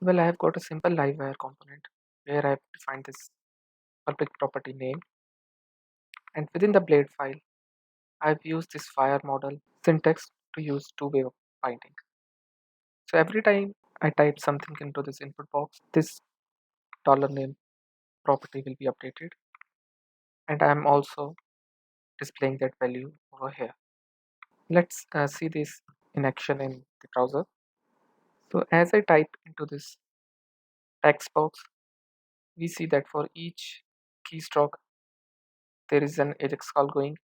Well, I have got a simple Livewire component where I have defined this public property name, and within the blade file, I have used this wire model syntax to use two-way binding. So every time I type something into this input box, this $name property will be updated, and I am also displaying that value over here. Let's see this in action in the browser. So as I type into this text box, we see that for each keystroke there is an AJAX call going,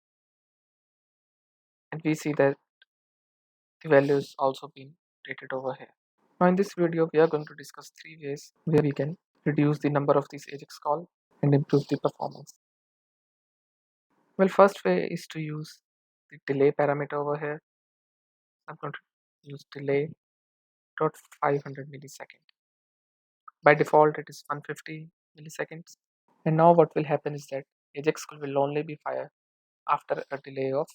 and we see that the value is also being updated over here. Now in this video we are going to discuss three ways where we can reduce the number of these AJAX call and improve the performance. Well, first way is to use the delay parameter over here. I'm going to use delay dot 500 millisecond. By default it is 150 milliseconds, and now what will happen is that AJAX call will only be fired after a delay of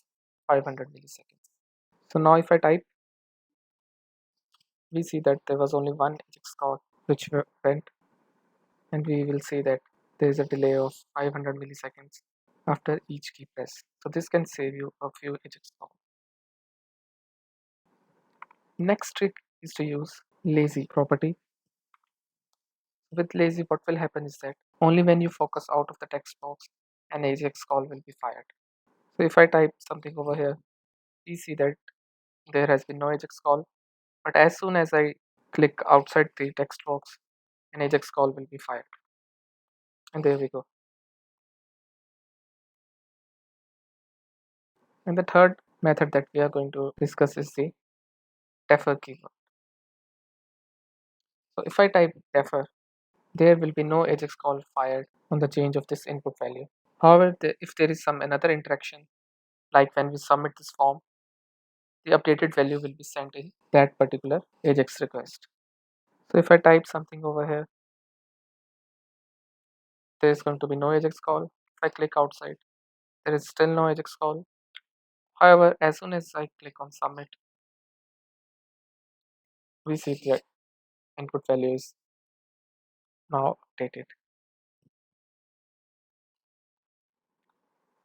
500 milliseconds. So now if I type, we see that there was only one AJAX call which went, and we will see that there is a delay of 500 milliseconds after each key press. So this can save you a few AJAX calls. Next trick is to use lazy property. With lazy, what will happen is that only when you focus out of the text box, an AJAX call will be fired. So if I type something over here, we see that there has been no AJAX call, but as soon as I click outside the text box, an AJAX call will be fired. And there we go. And the third method that we are going to discuss is the defer keyword. So if I type defer, there will be no AJAX call fired on the change of this input value. However, if there is some another interaction, like when we submit this form, the updated value will be sent in that particular AJAX request. So if I type something over here, there is going to be no AJAX call. If I click outside, there is still no AJAX call. However, as soon as I click on submit, we see the input value is now updated.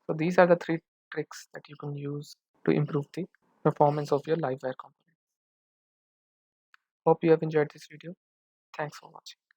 So these are the three tricks that you can use to improve the performance of your Livewire component. Hope you have enjoyed this video. Thanks for watching.